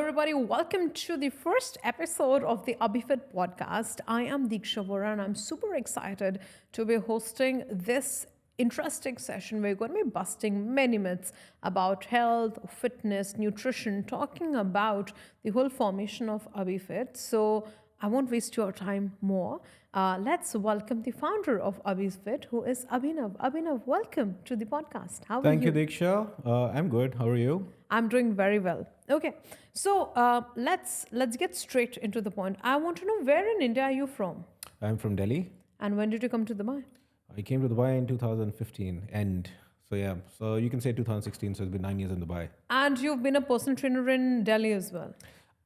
everybody. Welcome to the first episode of the ABHIIFIT Podcast. I am Diksha Vora, and I'm super excited to be hosting this interesting session. We're going to be busting many myths about health, fitness, nutrition, talking about the whole formation of ABHIIFIT. So I won't waste your time more. Let's welcome the founder of ABHIIFIT, who is Abhinav. Abhinav, welcome to the podcast. How are you? Thank you, Diksha. I'm good. How are you? I'm doing very well. Okay, so let's get straight into the point. I want to know, where in India are you from, I'm from Delhi. and when did you come to Dubai? I came to Dubai in 2015, so you can say 2016. So it's been 9 years in Dubai. And you've been a personal trainer in Delhi as well.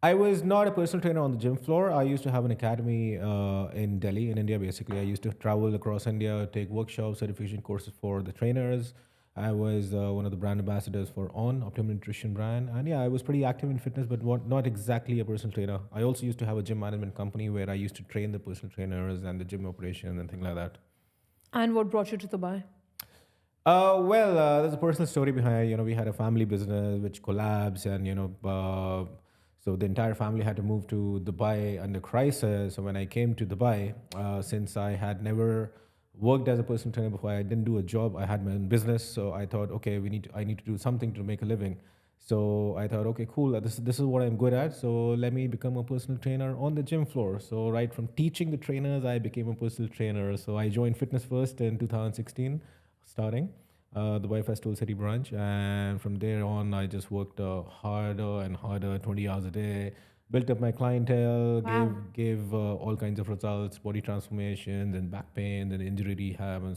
I was not a personal trainer on the gym floor. I used to have an academy in Delhi, in India. Basically, I used to travel across India, take workshops, certification courses for the trainers. I was one of the brand ambassadors for Optimum Nutrition brand, and I was pretty active in fitness, but not exactly a personal trainer. I also used to have a gym management company where I used to train the personal trainers and the gym operations and things like that. And what brought you to Dubai? There's a personal story behind. We had a family business which collapsed, and so the entire family had to move to Dubai under crisis. So when I came to Dubai, since I had never worked as a personal trainer before, I didn't do a job. I had my own business, so I thought, okay, I need to do something to make a living. So I thought, okay, cool. This is what I'm good at. So let me become a personal trainer on the gym floor. So right from teaching the trainers, I became a personal trainer. So I joined Fitness First in 2016, starting the Dubai Festival City branch, and from there on, I just worked harder and harder, 20 hours a day. Built up my clientele, Wow. gave all kinds of results, body transformations and back pain and injury rehab and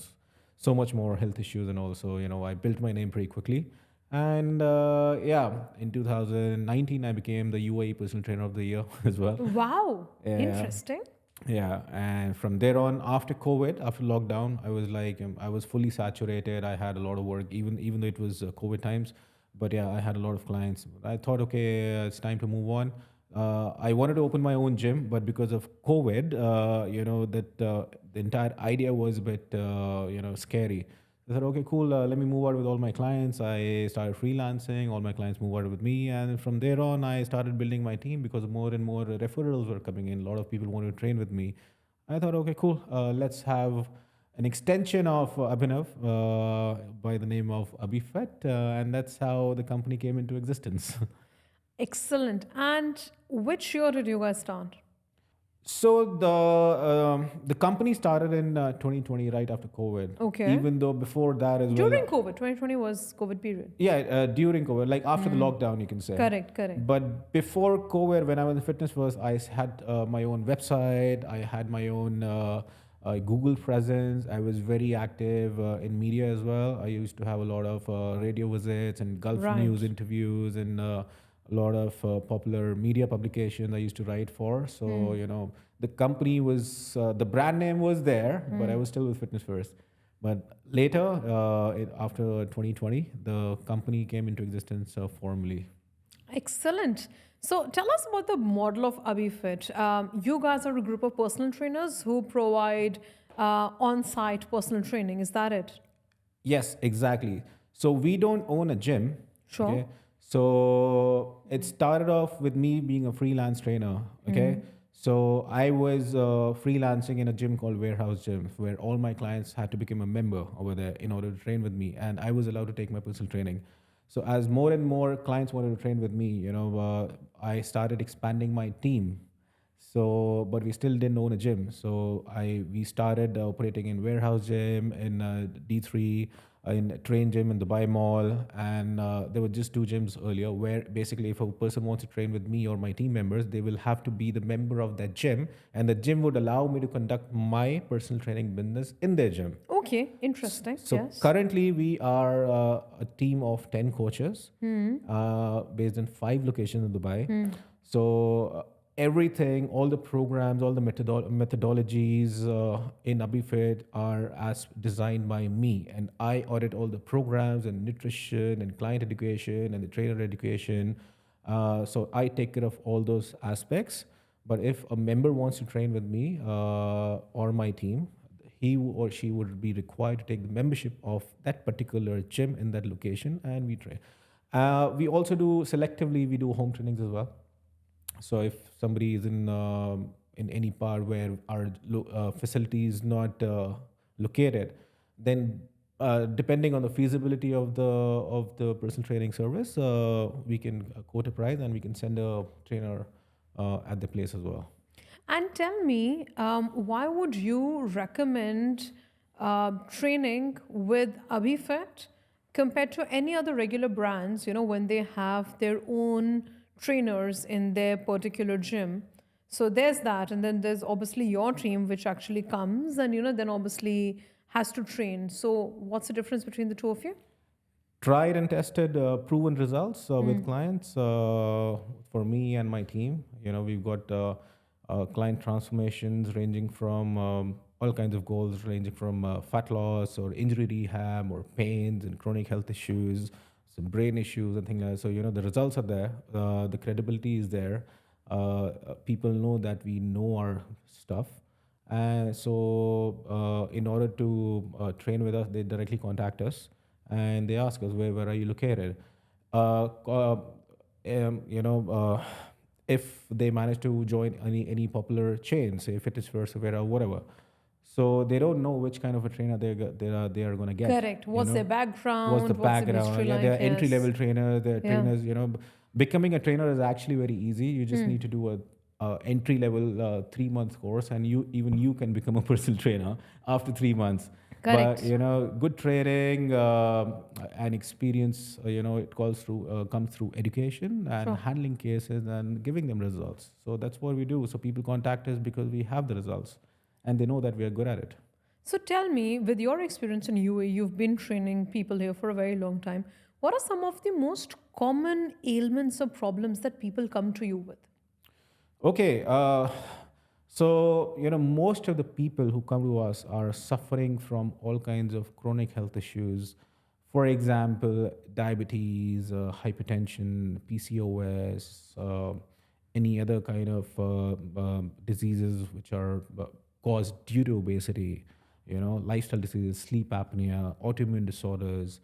so much more health issues. And also, I built my name pretty quickly. And in 2019, I became the UAE Personal Trainer of the Year as well. Wow, Yeah. interesting. Yeah, and from there on, after COVID, after lockdown, I was I was fully saturated. I had a lot of work, even though it was COVID times. But I had a lot of clients. I thought, okay, it's time to move on. I wanted to open my own gym, but because of COVID, the entire idea was a bit, scary. I said, okay, cool. Let me move out with all my clients. I started freelancing. All my clients moved out with me, and from there on, I started building my team because more and more referrals were coming in. A lot of people wanted to train with me. I thought, okay, cool. Let's have an extension of Abhinav by the name of ABHIIFIT, and that's how the company came into existence. Excellent. And which year did you guys start? So the company started in 2020, right after COVID. Okay. Even though before that as well. During COVID, 2020 was COVID period. Yeah, during COVID, like after the lockdown, you can say. Correct. But before COVID, when I was in Fitness First, I had my own website. I had my own Google presence. I was very active in media as well. I used to have a lot of radio visits and Gulf Right. News interviews and a lot of popular media publications I used to write for. So, the company was, the brand name was there, but I was still with Fitness First. But later, after 2020, the company came into existence formally. Excellent. So tell us about the model of ABHIIFIT. You guys are a group of personal trainers who provide on-site personal training. Is that it? Yes, exactly. So we don't own a gym. Sure. Okay? So it started off with me being a freelance trainer. Okay. So I was freelancing in a gym called Warehouse Gym, where all my clients had to become a member over there in order to train with me, and I was allowed to take my personal training. So as more and more clients wanted to train with me, I started expanding my team. So, but we still didn't own a gym. So we started operating in Warehouse Gym, in D3, in Train Gym in Dubai Mall, and there were just two gyms earlier. Where basically, if a person wants to train with me or my team members, they will have to be the member of that gym, and the gym would allow me to conduct my personal training business in their gym. Okay, interesting. So yes. currently, we are a team of 10 coaches based in 5 locations in Dubai. So everything, all the programs, all the methodologies in ABHIIFIT are as designed by me, and I audit all the programs and nutrition and client education and the trainer education. So I take care of all those aspects. But if a member wants to train with me or my team, he or she would be required to take the membership of that particular gym in that location, and we train. We also do selectively, we do home trainings as well. So if somebody is in any part where our facility is not located, then depending on the feasibility of the personal training service, we can quote a price and we can send a trainer at the place as well. And tell me, why would you recommend training with ABHIIFIT compared to any other regular brands, when they have their own trainers in their particular gym? So there's that. And then there's obviously your team, which actually comes and, then obviously has to train. So what's the difference between the two of you? Tried and tested, proven results with clients. For me and my team, we've got client transformations ranging from all kinds of goals, ranging from fat loss or injury rehab or pains and chronic health issues, some brain issues and things like that. So the results are there, the credibility is there. People know that we know our stuff. And so, in order to train with us, they directly contact us and they ask us, where are you located? Uh, uh, you know, if they manage to join any popular chain, say if it is Persevera or whatever, so they don't know which kind of a trainer they are going to get. Correct. What's their background? What's the background? Yeah, they're like? entry Yes. level trainers. They're Yeah. trainers. Becoming a trainer is actually very easy. You just need to do a entry level 3 month course, and you can become a personal trainer after 3 months. Correct. But good training and experience, it comes through education and Sure. handling cases and giving them results. So that's what we do. So people contact us because we have the results, and they know that we are good at it. So tell me, with your experience in UAE, you've been training people here for a very long time. What are some of the most common ailments or problems that people come to you with? Okay, so most of the people who come to us are suffering from all kinds of chronic health issues. For example, diabetes, hypertension, PCOS, any other kind of diseases which are caused due to obesity. Lifestyle diseases, sleep apnea, autoimmune disorders,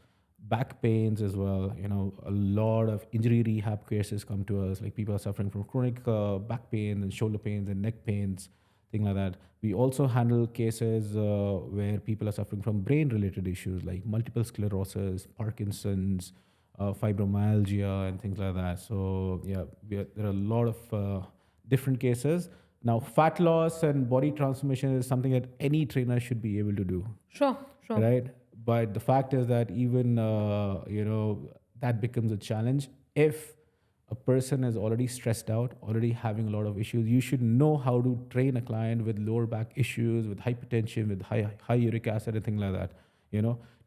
back pains as well. A lot of injury rehab cases come to us, like people are suffering from chronic back pain and shoulder pains and neck pains, things like that. We also handle cases where people are suffering from brain related issues like multiple sclerosis, Parkinson's, fibromyalgia and things like that. So yeah, there are a lot of different cases. Now, fat loss and body transformation is something that any trainer should be able to do, Sure, sure. right? But the fact is that even that becomes a challenge if a person is already stressed out, already having a lot of issues. You should know how to train a client with lower back issues, with hypertension, with high uric acid, and things like that.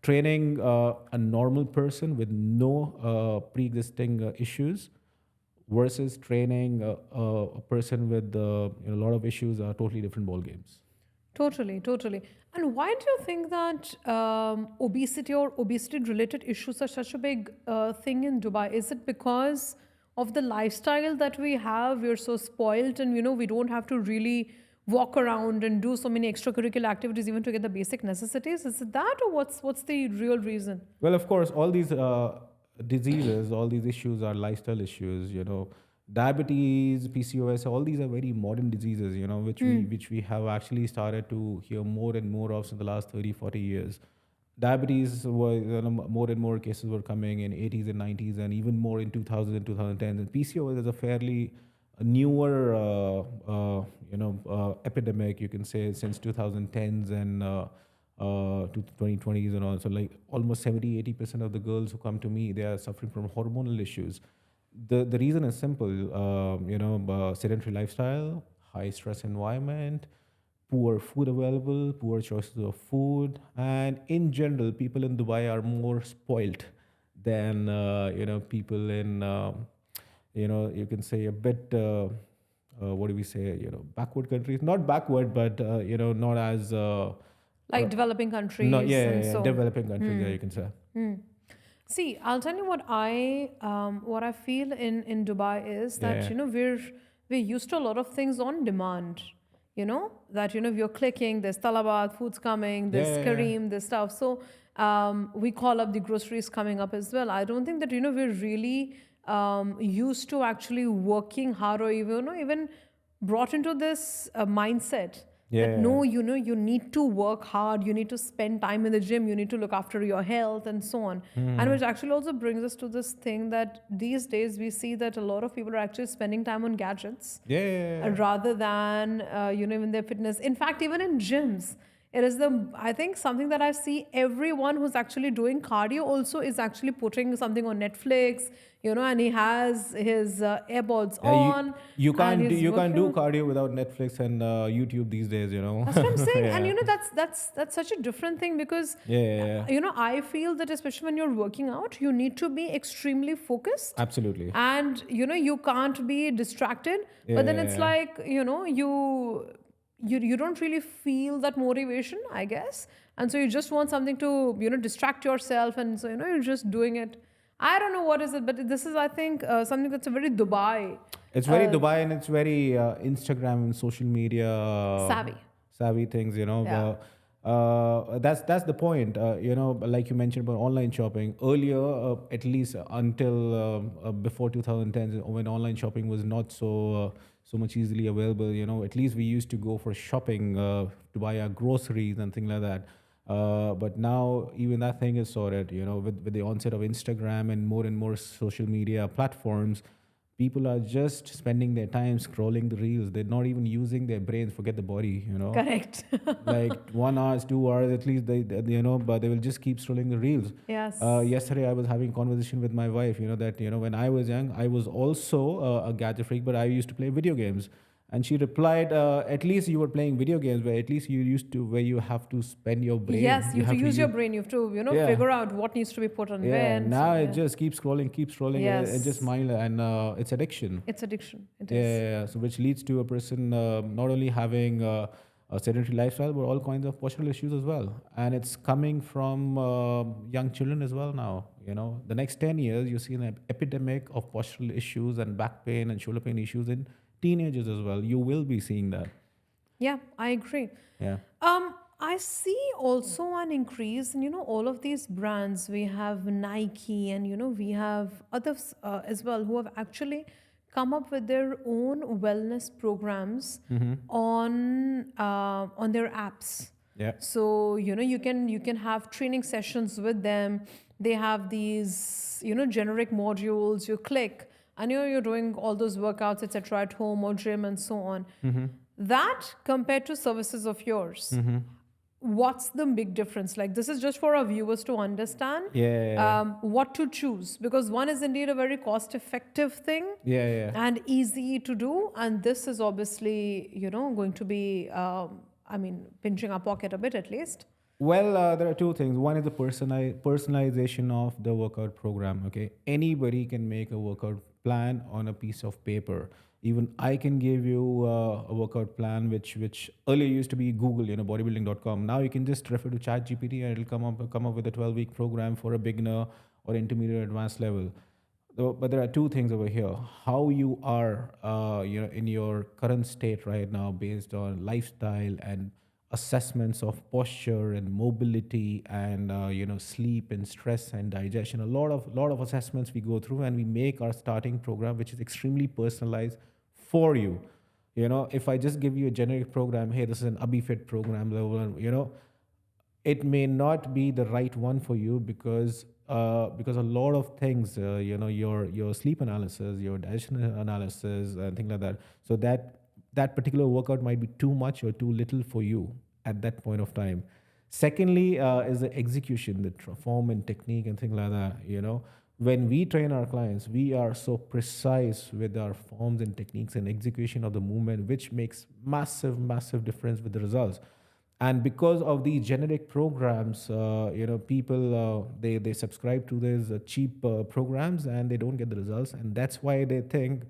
Training a normal person with no pre-existing issues versus training a person with a lot of issues are totally different ball games. Totally, totally. And why do you think that obesity or obesity-related issues are such a big thing in Dubai? Is it because of the lifestyle that we have? We're so spoiled, and we don't have to really walk around and do so many extracurricular activities even to get the basic necessities. Is it that, or what's the real reason? Well, of course, all these diseases, all these issues are lifestyle issues. Diabetes, PCOS, all these are very modern diseases. Which we have actually started to hear more and more of in the last 30, 40 years. Diabetes was more and more cases were coming in 80s and 90s, and even more in 2000s and 2010s. And PCOS is a fairly newer, epidemic, you can say, since 2010s and to 2020s and all. So like almost 70-80% of the girls who come to me, they are suffering from hormonal issues. The reason is simple, sedentary lifestyle, high stress environment, poor food available, poor choices of food, and in general, people in Dubai are more spoilt than people in you can say a bit what do we say, backward countries, not backward, but not as Like developing countries no, yeah, and yeah, so. developing countries, yeah, you can say. See, I'll tell you what I feel in Dubai is that Yeah. we're used to a lot of things on demand. That you're clicking. There's Talabat, food's coming. There's Yeah. Careem, there's stuff. So we call up the groceries coming up as well. I don't think that we're really used to actually working hard, or even brought into this mindset that no, you need to work hard, you need to spend time in the gym, you need to look after your health and so on. And which actually also brings us to this thing that these days we see that a lot of people are actually spending time on gadgets rather than even their fitness. In fact, even in gyms, it is I think something that I see everyone who's actually doing cardio also is actually putting something on Netflix, and he has his AirPods on. You can't and do, he's you can't do working. cardio without Netflix and YouTube these days, That's what I'm saying. Yeah. And that's such a different thing because Yeah. I feel that especially when you're working out, you need to be extremely focused. Absolutely. And you can't be distracted. But then it's Yeah. like, you don't really feel that motivation, I guess. And so you just want something to, distract yourself. And so, you're just doing it. I don't know what is it, but this is, I think, something that's a very Dubai It's very Dubai and it's very Instagram and social media savvy things, Yeah. That's the point. Like you mentioned about online shopping earlier, at least until before 2010, when online shopping was not so much easily available. At least we used to go for shopping to buy our groceries and things like that. But now even that thing is sorted. With the onset of Instagram and more social media platforms, people are just spending their time scrolling the reels. They're not even using their brains. Forget the body. Correct. Like 1 hour, 2 hours at least. But they will just keep scrolling the reels. Yes. Yesterday I was having a conversation with my wife. That when I was young, I was also a gadget freak, but I used to play video games. And she replied, "At least you were playing video games, where at least you used to, where you have to spend your brain. Yes, you have to use your brain. You have to, Yeah. figure out what needs to be put on Yeah. when. Now So, it just keeps scrolling, Yes. and just mind, and it's addiction. It's addiction. It Yeah, is. yeah, yeah. So which leads to a person not only having a sedentary lifestyle, but all kinds of postural issues as well. And it's coming from young children as well now. The next 10 years, you see an epidemic of postural issues and back pain and shoulder pain issues in teenagers as well. You will be seeing that. Yeah, I agree. Yeah. I see also an increase in, all of these brands. We have Nike and, we have others as well who have actually come up with their own wellness programs on their apps. Yeah. So, you can have training sessions with them. They have these, generic modules. You click and you're doing all those workouts, etc., at home or gym and so on. That compared to services of yours, what's the big difference? Like, this is just for our viewers to understand what to choose, because one is indeed a very cost-effective thing and easy to do, and this is obviously going to be pinching our pocket a bit at least. Well, there are two things. One is the personalization of the workout program. Okay, anybody can make a workout plan on a piece of paper. Even I can give you a workout plan, which earlier used to be Google, bodybuilding.com. Now you can just refer to ChatGPT and it'll come up with a 12-week program for a beginner or intermediate advanced level. But there are two things over here: how you are, in your current state right now, based on lifestyle and assessments of posture and mobility and sleep and stress and digestion. A lot of assessments we go through, and we make our starting program, which is extremely personalized for you. If I just give you a generic program, hey, this is an ABHIIFIT program level, it may not be the right one for you because a lot of things, your sleep analysis, your digestion analysis, and things like that. So that particular workout might be too much or too little for you at that point of time. Secondly, is the execution, the form and technique and things like that. When we train our clients, we are so precise with our forms and techniques and execution of the movement, which makes massive difference with the results. And because of these generic programs, people they subscribe to these cheap programs and they don't get the results, and that's why they think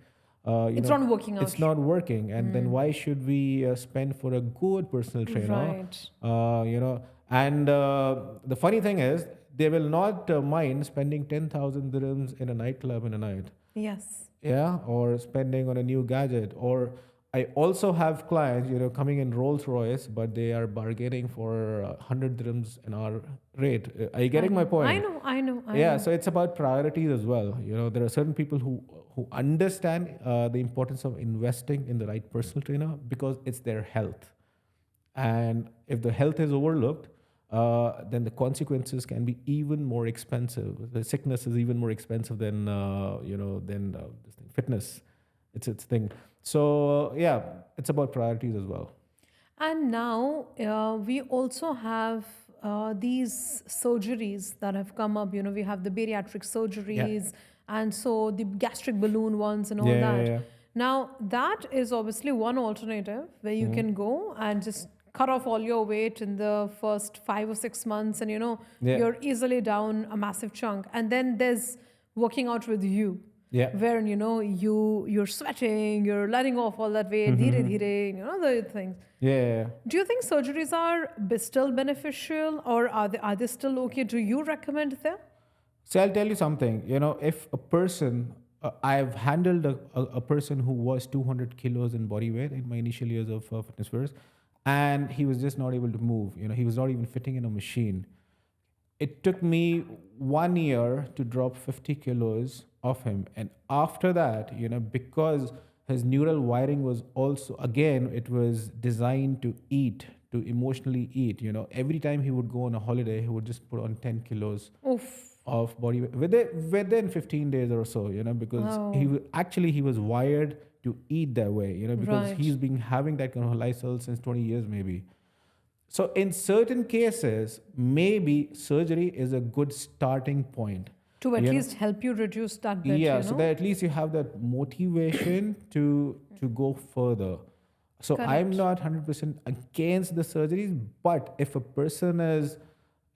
it's not working out. It's not working, and then why should we spend for a good personal trainer? Right. And the funny thing is, they will not mind spending 10,000 dirhams in a nightclub in a night. Yes. Yeah, or spending on a new gadget, or I also have clients, coming in Rolls Royce, but they are bargaining for 100 dirhams an hour rate. Are you I getting my know, I point? know, I know, I Yeah, know. so it's about priorities as well. There are certain people who understand the importance of investing in the right personal trainer because it's their health, and if the health is overlooked, then the consequences can be even more expensive. The sickness is even more expensive than this thing, fitness. It's thing. So yeah, it's about priorities as well. And now we also have these surgeries that have come up. We have the bariatric Yeah. surgeries, and so the gastric balloon ones and all Yeah, yeah, that. yeah. Now, that is obviously one alternative where you Mhm. can go and just cut off all your weight in the first 5 or 6 months, and Yeah. you're easily down a massive chunk. And then there's working out with you, Yeah. where you're sweating, you're letting off all that weight, dheere dheere, the things. Yeah, yeah, yeah. Do you think surgeries are still beneficial, or are they still okay? Do you recommend them? So I'll tell you something. If a person, I've handled a person who was 200 kilos in body weight in my initial years of fitness first, and he was just not able to move. He was not even fitting in a machine. It took me 1 year to drop 50 kilos off him. And after that, because his neural wiring was also, again, it was designed to eat, to emotionally eat. Every time he would go on a holiday, he would just put on 10 kilos Oof. of body weight within 15 days or so, because Oh, actually he was wired to eat that way, because right. he's been having that kind of lifestyle since 20 years maybe. So in certain cases, maybe surgery is a good starting point. To at You know, least help you reduce that bit, yeah, so that at least you have that motivation to go further. So I'm Correct. not 100% against the surgeries, but if a person is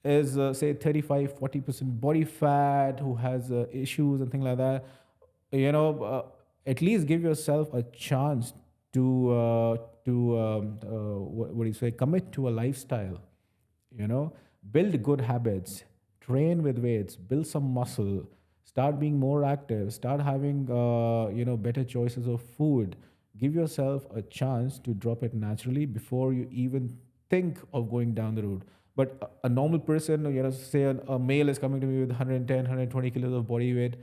say 35-40% body fat, who has issues and things like that, at least give yourself a chance to what do you say, commit to a lifestyle, you know build good habits, train with weights, build some muscle, start being more active, start having better choices of food. Give yourself a chance to drop it naturally before you even think of going down the road. But a normal person, say a male is coming to me with 110 kilos of body weight,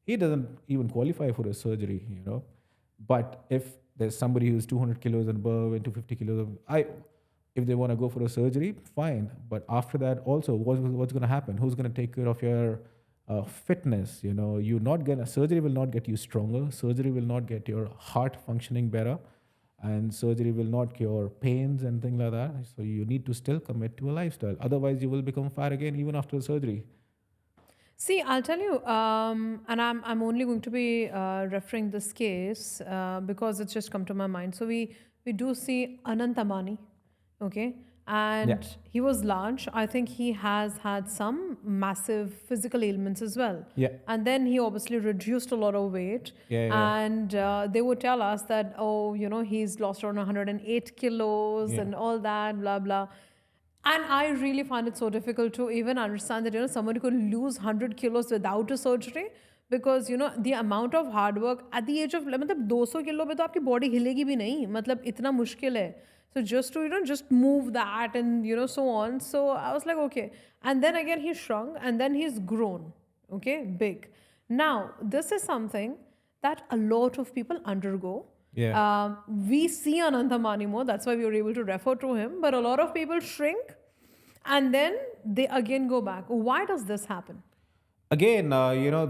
he doesn't even qualify for a surgery. But if there's somebody who's 200 kilos and above and 250 kilos if they want to go for a surgery, fine. But after that, also, what's going to happen? Who's going to take care of your fitness? You're not gonna surgery will not get you stronger. Surgery will not get your heart functioning better, and surgery will not cure pains and things like that. So you need to still commit to a lifestyle. Otherwise, you will become fat again even after surgery. See, I'll tell you, and I'm only going to be referring this case because it's just come to my mind. So we do see Anant Ambani, okay, Yeah, and he was large. I think he has had some massive physical ailments as well, yeah, and then he obviously reduced a lot of weight. yeah, yeah, And they would tell us that, oh, he's lost around 108 kilos yeah. and all that, blah blah. And I really find it so difficult to even understand that somebody could lose 100 kilos without a surgery, because the amount of hard work at the age of मतलब 200 kilo पे तो आपकी body हिलेगी भी नहीं, मतलब इतना मुश्किल है. So just to just move that and so on. So I was like, okay. And then again he shrunk, and then he's grown, okay, big. Now this is something that a lot of people undergo. Yeah. We see Ananthamani more, that's why we were able to refer to him. But a lot of people shrink and then they again go back. Why does this happen? Again,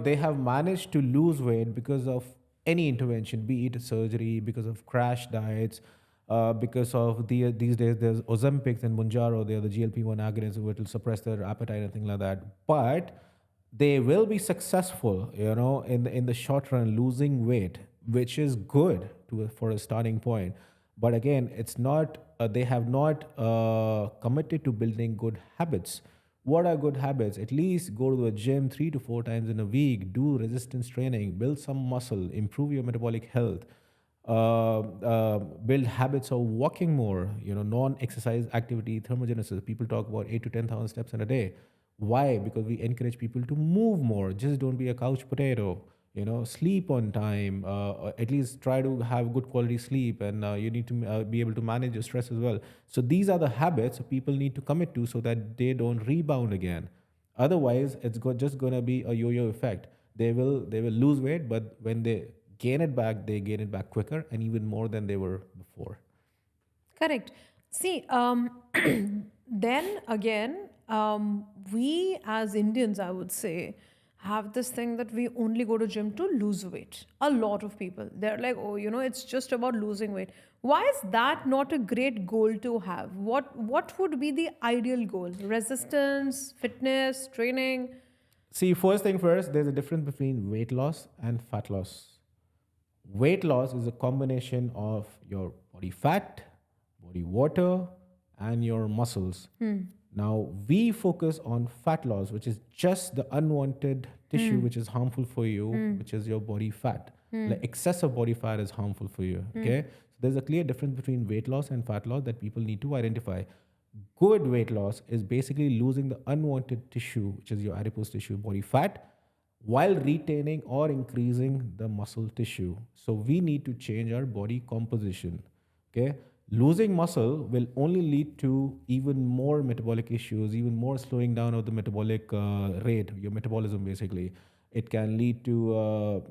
they have managed to lose weight because of any intervention, be it surgery, because of crash diets, because of these days there's Ozempic and Mounjaro, they are the GLP-1 agonists which will suppress their appetite and things like that. But they will be successful, in the short run, losing weight, which is good for a starting point. But again, it's not. They have not committed to building good habits. What are good habits? At least go to the gym 3 to 4 times in a week, do resistance training, build some muscle, improve your metabolic health, build habits of walking more, non-exercise activity, thermogenesis. People talk about 8 to 10,000 steps in a day. Why? Because we encourage people to move more. Just don't be a couch potato. sleep on time, at least try to have good quality sleep, and you need to be able to manage your stress as well. So these are the habits people need to commit to so that they don't rebound again. Otherwise, it's just going to be a yo-yo effect. They will lose weight, but when they gain it back, they gain it back quicker and even more than they were before. Correct. See, then again, we as Indians, I would say, have this thing that we only go to gym to lose weight. A lot of people, they're like, oh, it's just about losing weight. Why is that not a great goal to have? What would be the ideal goal? Resistance, fitness, training? See, first thing first, there's a difference between weight loss and fat loss. Weight loss is a combination of your body fat, body water, and your muscles. Now, we focus on fat loss, which is just the unwanted tissue which is harmful for you, which is your body fat. Like excessive body fat is harmful for you. Okay. So there's a clear difference between weight loss and fat loss that people need to identify. Good weight loss is basically losing the unwanted tissue, which is your adipose tissue, body fat, while retaining or increasing the muscle tissue. So we need to change our body composition. Okay. Losing muscle will only lead to even more metabolic issues, even more slowing down of the metabolic rate, your metabolism basically. It can lead to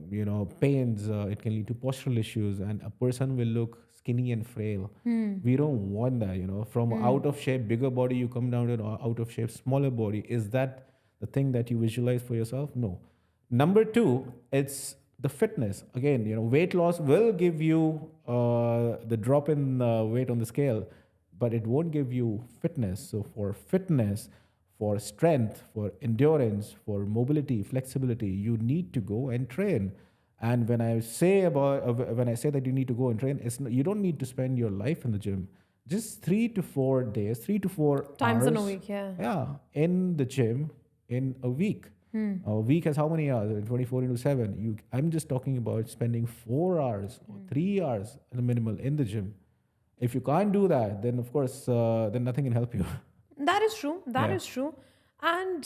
pains. It can lead to postural issues, and a person will look skinny and frail. We don't want that. From out of shape, bigger body, you come down to an out of shape, smaller body. Is that the thing that you visualize for yourself? No. Number two, it's the fitness. Again, weight loss will give you the drop in weight on the scale, but it won't give you fitness. So for fitness, for strength, for endurance, for mobility, flexibility, you need to go and train. And when I say that you need to go and train, you don't need to spend your life in the gym. Just 3 to 4 days, 3 to 4 Times hours, in a week, yeah. yeah, in the gym in a week. A week has how many hours? 24 into 7. I'm just talking about spending 4 hours or 3 hours at a minimal in the gym. If you can't do that, then of course, then nothing can help you. That is true. That Yeah. is true. And,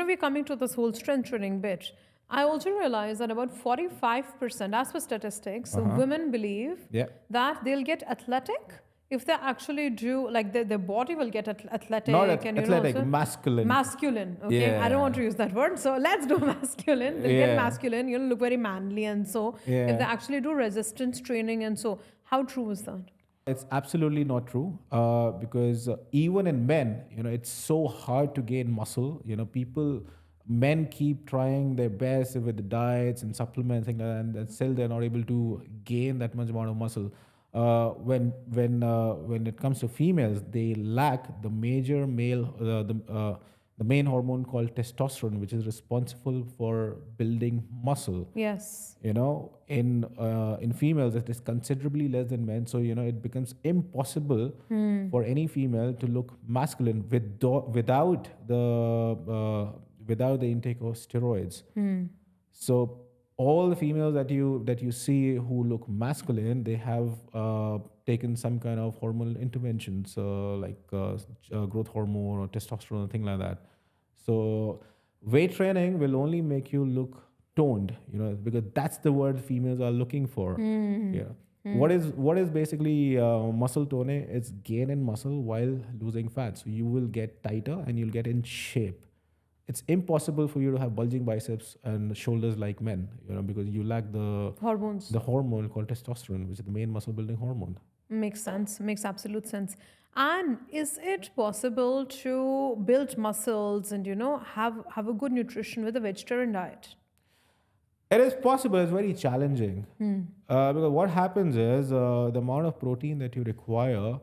we're coming to this whole strength training bit. I also realize that about 45%, as per statistics, women believe Yeah. that they'll get athletic if they actually do, like their body will get athletic. Not and, athletic, also masculine. masculine. Okay. I don't want to use that word. So let's do masculine. They'll get Yeah. masculine, look very manly. And so if Yeah. they actually do resistance training, and so how true is that? It's absolutely not true because even in men, it's so hard to gain muscle. Men keep trying their best with the diets and supplements, things like that, and still they're not able to gain that much amount of muscle. When it comes to females, they lack the major the main hormone called testosterone, which is responsible for building muscle. Yes. In females it is considerably less than men, so it becomes impossible for any female to look masculine without the intake of steroids. So all the females that you see who look masculine, they have taken some kind of hormonal interventions like growth hormone or testosterone or thing like that. So weight training will only make you look toned, because that's the word females are looking for. Yeah. What is basically muscle toning? It's gain in muscle while losing fat. So you will get tighter and you'll get in shape. It's impossible for you to have bulging biceps and shoulders like men, because you lack the Hormones. hormone called testosterone, which is the main muscle building hormone. Makes sense. Makes absolute sense. And is it possible to build muscles and have a good nutrition with a vegetarian diet? It is possible. It's very challenging because what happens is the amount of protein that you require,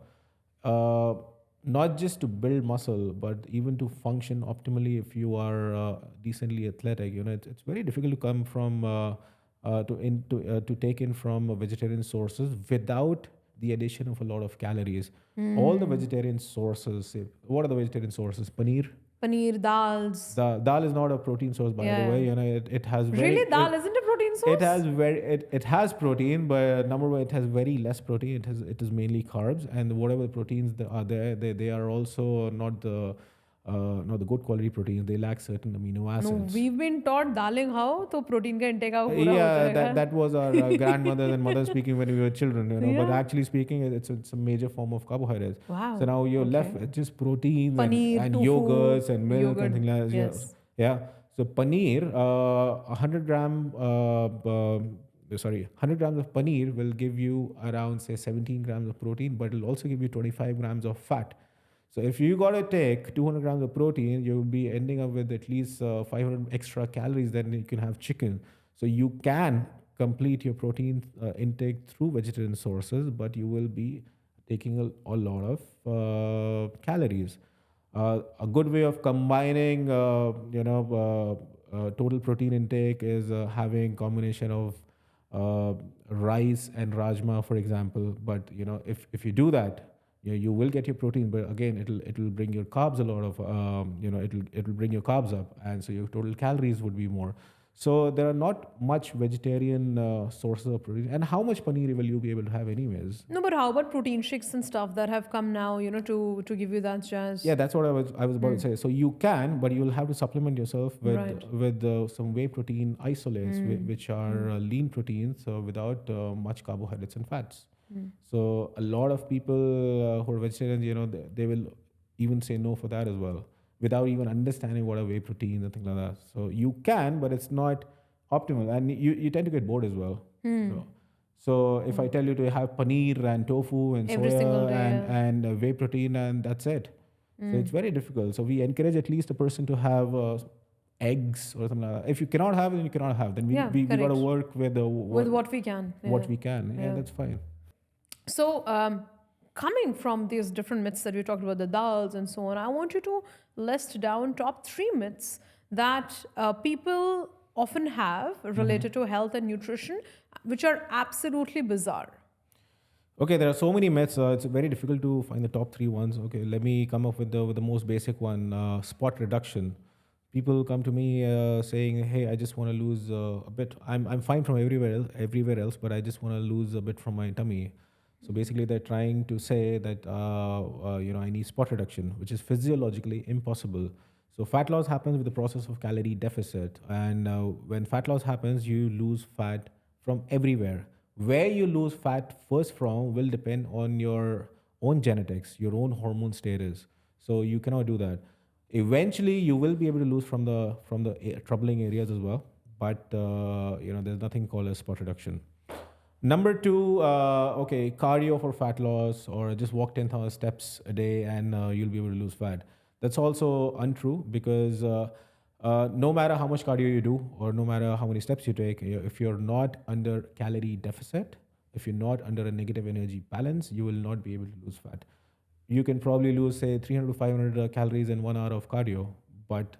not just to build muscle, but even to function optimally. If you are decently athletic, it's very difficult to come from to take in from vegetarian sources without the addition of a lot of calories. All the vegetarian sources. What are the vegetarian sources? Paneer. Paneer, dals. The dal is not a protein source, by the way. It has really dal isn't a protein source. It has protein, but number one, it has very less protein. It is mainly carbs, and whatever proteins that are there, they are also not the the good quality proteins, they lack certain amino No, acids. we've been taught daling how, तो protein का intake आपका पूरा हो Yeah, जाएगा. that was our grandmothers and mothers speaking when we were children, But Yeah. actually speaking, it's a major form of carbohydrates. Wow. So now you're left Okay. with just proteins Paneer, and tofu, yogurts and milk yogurt, and things like that. yes. Yeah. So paneer, 100 gram, 100 grams of paneer will give you around say 17 grams of protein, but it'll also give you 25 grams of fat. So if you got to take 200 grams of protein, you'll be ending up with at least 500 extra calories. Then you can have chicken. So you can complete your protein intake through vegetarian sources, but you will be taking a lot of calories. A good way of combining, total protein intake is having combination of rice and rajma, for example. But if you do that, you will get your protein, but again, it'll bring your carbs a lot of it'll bring your carbs up, and so your total calories would be more. So there are not much vegetarian sources of protein. And how much paneer will you be able to have anyways? No, but how about protein shakes and stuff that have come now, to give you that jazz? Yeah, that's what I was about to say. So you can, but you'll have to supplement yourself with Right. some whey protein isolates, which are lean proteins without much carbohydrates and fats. So a lot of people who are vegetarians, they will even say no for that as well, without even understanding what are whey proteins and things like that. So you can, but it's not optimal, and you tend to get bored as well. So if I tell you to have paneer and tofu and Every single soya day, and whey protein and that's it. So it's very difficult. So we encourage at least a person to have eggs or something like that. If you cannot have it, then you cannot have. Then we got to correct. work with With what we can. what we can. Yeah, that's fine. So, coming from these different myths that we talked about, the dals and so on, I want you to list down top 3 myths that people often have related to health and nutrition, which are absolutely bizarre. Okay, there are so many myths. It's very difficult to find the top 3 ones. Okay, let me come up with the most basic one: spot reduction. People come to me saying, "Hey, I just want to lose a bit. I'm fine from everywhere else, but I just want to lose a bit from my tummy." So basically, they're trying to say that I need spot reduction, which is physiologically impossible. So fat loss happens with the process of calorie deficit, and when fat loss happens, you lose fat from everywhere. Where you lose fat first from will depend on your own genetics, your own hormone status. So you cannot do that. Eventually, you will be able to lose from the troubling areas as well, but there's nothing called a spot reduction. Number 2, cardio for fat loss, or just walk 10,000 steps a day and you'll be able to lose fat. That's also untrue, because no matter how much cardio you do or no matter how many steps you take, if you're not under calorie deficit, if you're not under a negative energy balance, you will not be able to lose fat. You can probably lose, say, 300 to 500 calories in 1 hour of cardio, but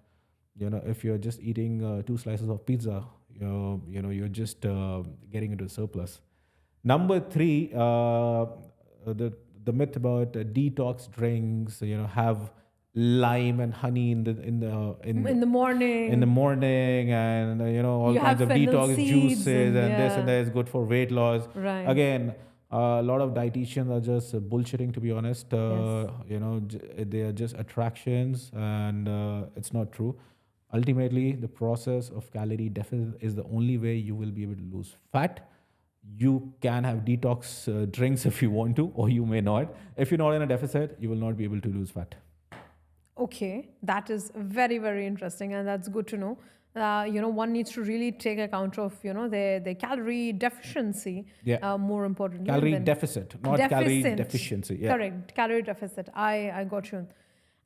if you're just eating 2 slices of pizza, you're just getting into a surplus. Number 3, the myth about detox drinks. Have lime and honey in the morning. in the morning, and all You kinds have of fennel detox seeds juices and and this yeah. and that is good for weight loss. Right. Again, a lot of dietitians are just bullshitting, to be honest. Yes. They are just attractions, and it's not true. Ultimately, the process of calorie deficit is the only way you will be able to lose fat. You can have detox drinks if you want to, or you may not. If you're not in a deficit, you will not be able to lose fat. Okay, that is very, very interesting, and that's good to know. One needs to really take account of, their calorie deficiency. Yeah. More importantly. Calorie than- deficit, not calorie Deficient. deficiency. Yeah. Correct, calorie deficit. I got you.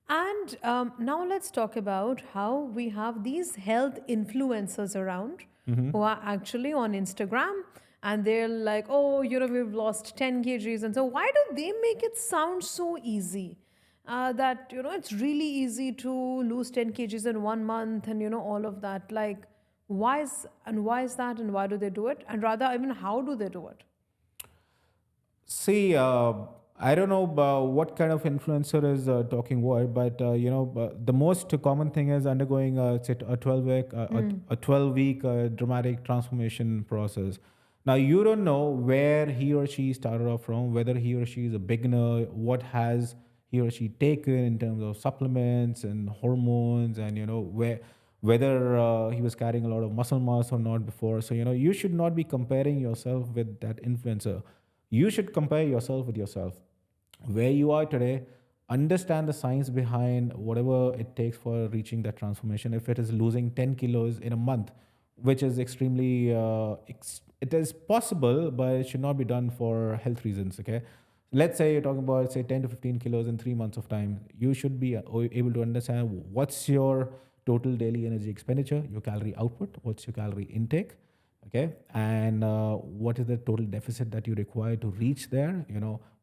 And now let's talk about how we have these health influencers around who are actually on Instagram, and they're like, oh, we've lost 10 kgs. And so why do they make it sound so easy? That, it's really easy to lose 10 kgs in 1 month and, all of that. Like, why is that, and why do they do it? And rather, even how do they do it? See, I don't know what kind of influencer is talking what, but the most common thing is undergoing a 12-week dramatic transformation process. Now, you don't know where he or she started off from, whether he or she is a beginner, what has he or she taken in terms of supplements and hormones, and whether he was carrying a lot of muscle mass or not before. So you should not be comparing yourself with that influencer. You should compare yourself with yourself, where you are today. Understand the science behind whatever it takes for reaching that transformation. If it is losing 10 kilos in a month, which is extremely it is possible, but it should not be done for health reasons. Okay, let's say you're talking about, say, 10 to 15 kilos in 3 months of time. You should be able to understand what's your total daily energy expenditure, your calorie output, what's your calorie intake, okay, and what is the total deficit that you require to reach there.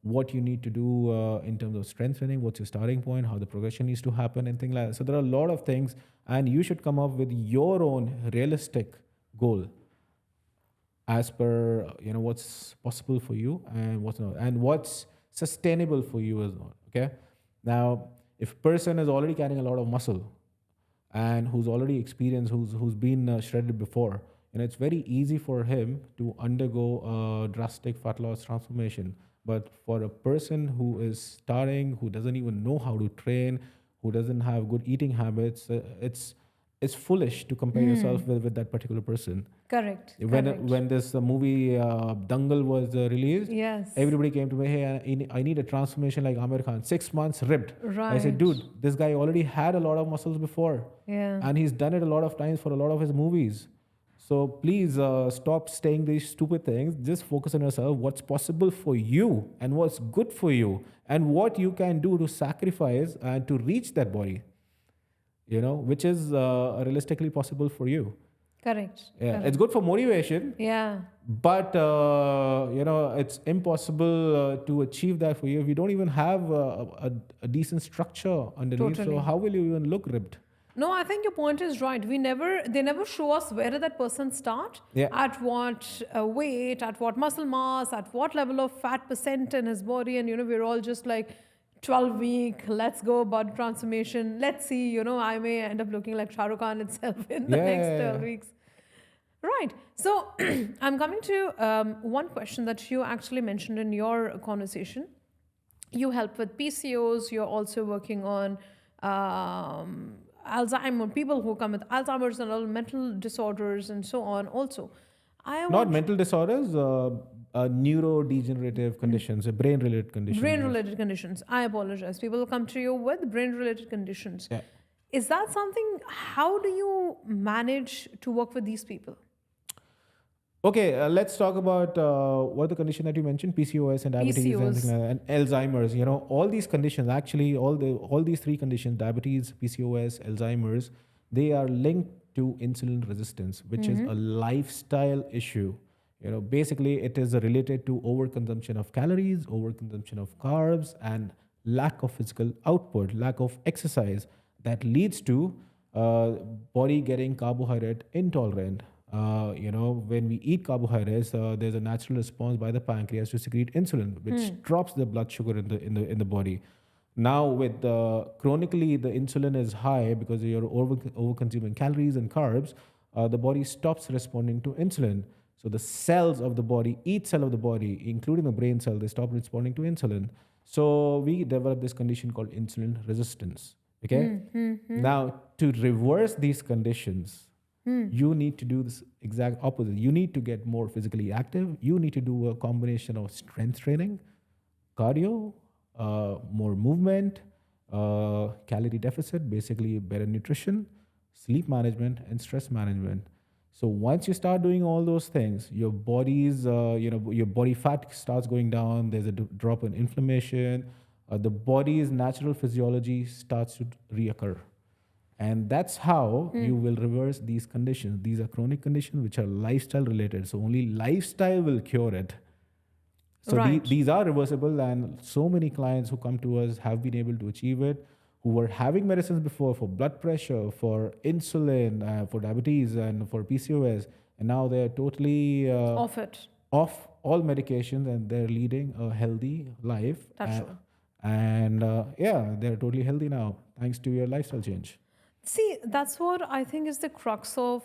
What you need to do in terms of strength training, what's your starting point, how the progression needs to happen, and things like that. So there are a lot of things, and you should come up with your own realistic goal as per what's possible for you and what's not, and what's sustainable for you as well. Okay, now if person is already carrying a lot of muscle and who's already experienced, who's been shredded before, it's very easy for him to undergo a drastic fat loss transformation. But for a person who is starting, who doesn't even know how to train, who doesn't have good eating habits, it's foolish to compare yourself with that particular person. Correct. When this movie Dangal was released, Yes. everybody came to me, hey, I need a transformation like Amir Khan, 6 months ripped. I said, Right. dude, this guy already had a lot of muscles before, Yeah. and he's done it a lot of times for a lot of his movies. So please stop saying these stupid things. Just focus on yourself, what's possible for you and what's good for you and what you can do to sacrifice and to reach that body, which is realistically possible for you. Correct. Yeah, Correct. it's good for motivation, Yeah. but it's impossible to achieve that for you if you don't even have a decent structure underneath. Totally. So how will you even look ripped? No, I think your point is right. They never show us where did that person start, Yeah. at what weight, at what muscle mass, at what level of fat percent in his body, and we're all just like 12-week. Let's go body transformation. Let's see. I may end up looking like Shah Rukh Khan itself in the next 12 weeks. Right. So I'm coming to one question that you actually mentioned in your conversation. You help with PCOS. You're also working on Alzheimer, people who come with Alzheimer's and all mental disorders and so on. Also, Not mental disorders, neurodegenerative conditions, brain-related conditions. brain-related conditions. I apologize. People come to you with brain-related conditions. Yeah. Is that something? How do you manage to work with these people? Okay, let's talk about what the condition that you mentioned, PCOS and diabetes PCOS. and, things like that, and Alzheimer's. All these conditions, actually, all these three conditions, diabetes, PCOS, Alzheimer's, they are linked to insulin resistance, which is a lifestyle issue. Basically, it is related to overconsumption of calories, overconsumption of carbs, and lack of physical output, lack of exercise that leads to body getting carbohydrate intolerant. When we eat carbohydrates, there's a natural response by the pancreas to secrete insulin, which drops the blood sugar in the body. Now, with chronically the insulin is high because you're over consuming calories and carbs, the body stops responding to insulin. So the cells of the body, each cell of the body, including the brain cell, they stop responding to insulin. So we develop this condition called insulin resistance. Okay. Now, to reverse these conditions, you need to do this exact opposite. You need to get more physically active. You need to do a combination of strength training, cardio, more movement, calorie deficit, basically better nutrition, sleep management, and stress management. So once you start doing all those things, your body's, your body fat starts going down. There's a drop in inflammation. The body's natural physiology starts to reoccur. And that's how you will reverse these conditions. These are chronic conditions which are lifestyle related. So only lifestyle will cure it. So Right. these are reversible, and so many clients who come to us have been able to achieve it, who were having medicines before for blood pressure, for insulin, for diabetes, and for PCOS, and now they're totally Off it. off all medications, and they're leading a healthy life. That's true. And they're totally healthy now thanks to your lifestyle change. See, that's what I think is the crux of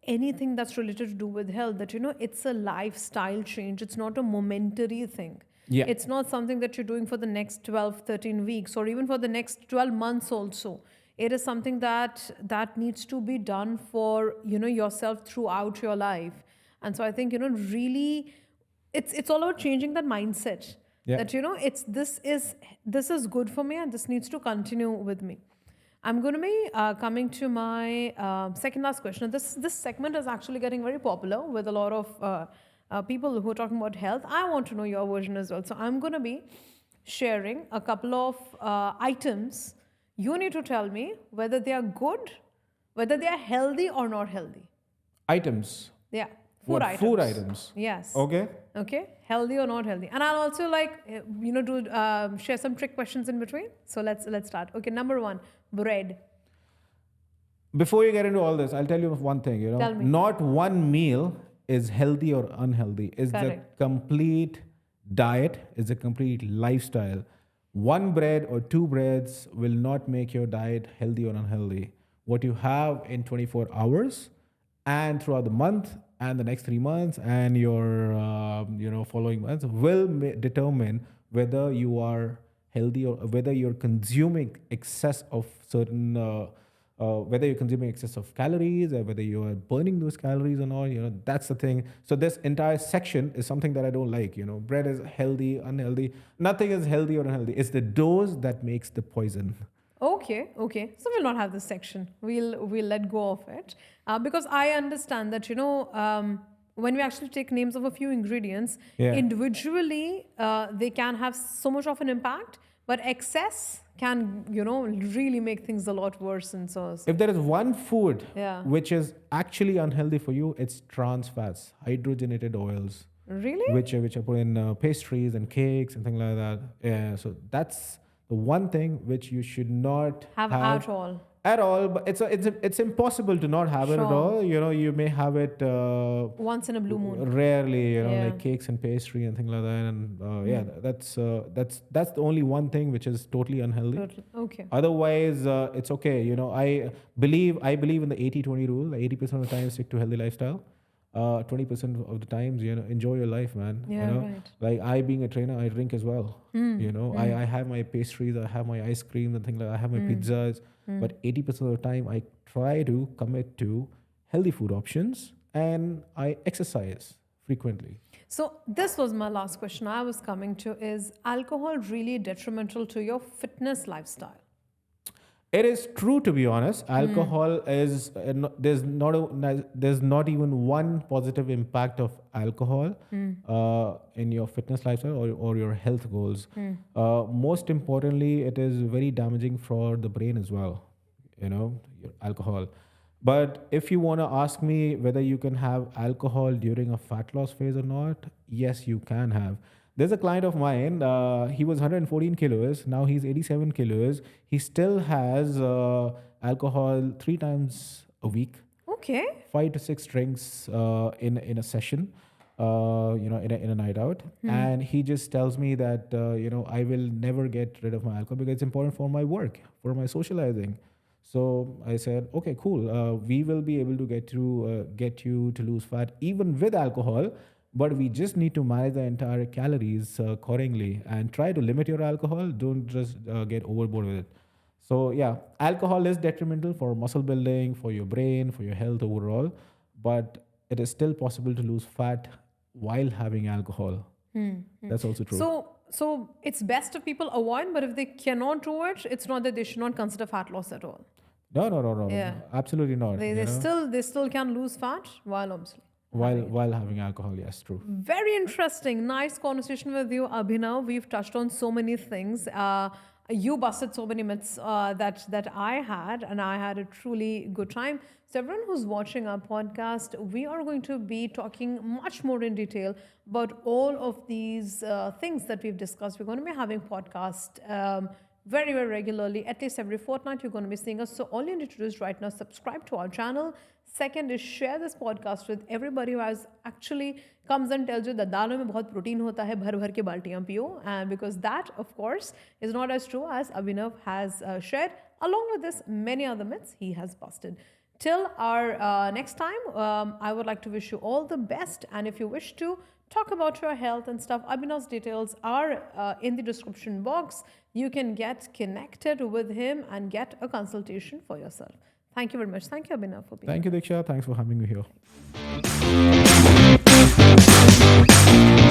anything that's related to do with health, that, it's a lifestyle change. It's not a momentary thing. Yeah. It's not something that you're doing for the next 12, 13 weeks or even for the next 12 months also. It is something that needs to be done for, yourself throughout your life. And so I think, really it's all about changing that mindset Yeah. that, it's this is good for me and this needs to continue with me. I'm going to be coming to my second last question. This segment is actually getting very popular with a lot of people who are talking about health. I want to know your version as well. So I'm going to be sharing a couple of items. You need to tell me whether they are good, whether they are healthy or not healthy. Items. Yeah, What food items? Yes. Okay. Okay, healthy or not healthy, and I'll also do share some trick questions in between. So let's start. Okay, number one, bread. Before you get into all this, I'll tell you one thing, Tell me. not one meal is healthy or unhealthy. It's Correct. the complete diet, it's a complete lifestyle. One bread or two breads will not make your diet healthy or unhealthy. What you have in 24 hours and throughout the month and the next 3 months and your following months will determine whether you are healthy or whether you're consuming excess of certain whether you're consuming excess of calories or whether you are burning those calories or not. That's the thing. So this entire section is something that I don't like. Bread is healthy, unhealthy. Nothing is healthy or unhealthy. It's the dose that makes the poison. Okay. So we'll not have this section. We'll let go of it because I understand that when we actually take names of a few ingredients individually, they can have so much of an impact, but excess can really make things a lot worse. And so If there is one food Yeah. which is actually unhealthy for you, it's trans fats, hydrogenated oils, Really? which are put in pastries and cakes and things like that. Yeah, so that's the one thing which you should not Have at all. At all, but it's impossible to not have it at Sure. all. You may have it Once in a blue moon. rarely, Yeah. like cakes and pastry and things like that. And that's the only one thing which is totally unhealthy. Totally. Okay. Otherwise, it's okay. I believe in the 80-20 rule. 80% of the time, stick to healthy lifestyle. 20% of the times, enjoy your life, man. Yeah, right. Like I being a trainer, I drink as well. I have my pastries, I have my ice cream and things like that. I have my pizzas. But 80% of the time, I try to commit to healthy food options and I exercise frequently. So this was my last question I was coming to. Is alcohol really detrimental to your fitness lifestyle? It is true, to be honest. Alcohol is there's not even one positive impact of alcohol in your fitness lifestyle or your health goals. Most importantly, it is very damaging for the brain as well. Your alcohol. But if you want to ask me whether you can have alcohol during a fat loss phase or not, yes, you can have. There's a client of mine, he was 114 kilos, now he's 87 kilos. He still has alcohol 3 times a week, Okay. 5 to 6 drinks in a session, in a night out. And he just tells me that, I will never get rid of my alcohol because it's important for my work, for my socializing. So I said, okay, cool. We will be able to get you to lose fat even with alcohol. But we just need to manage the entire calories accordingly and try to limit your alcohol. Don't just get overboard with it. So yeah, alcohol is detrimental for muscle building, for your brain, for your health overall. But it is still possible to lose fat while having alcohol. That's also true. So it's best if people avoid, but if they cannot do it, it's not that they should not consider fat loss at all. No. Yeah. Absolutely not. They still can lose fat while obviously. While having alcohol, yes, true. Very interesting. Nice conversation with you, Abhinav. We've touched on so many things. You busted so many myths that I had, and I had a truly good time. So everyone who's watching our podcast, we are going to be talking much more in detail about all of these things that we've discussed. We're going to be having podcast very, very regularly, at least every fortnight. You're going to be seeing us. So all you need to do is right now subscribe to our channel. Second is share this podcast with everybody who has actually comes and tells you that दालों में बहुत protein होता है, भर भर के बाल्टियाँ पियो, and because that of course is not as true as Abhinav has shared. Along with this, many other myths he has busted. Till our next time, I would like to wish you all the best. And if you wish to talk about your health and stuff, Abhinav's details are in the description box. You can get connected with him and get a consultation for yourself. Thank you very much. Thank you, Abhinav, for being Thank you, Diksha. Thanks for having me here. here.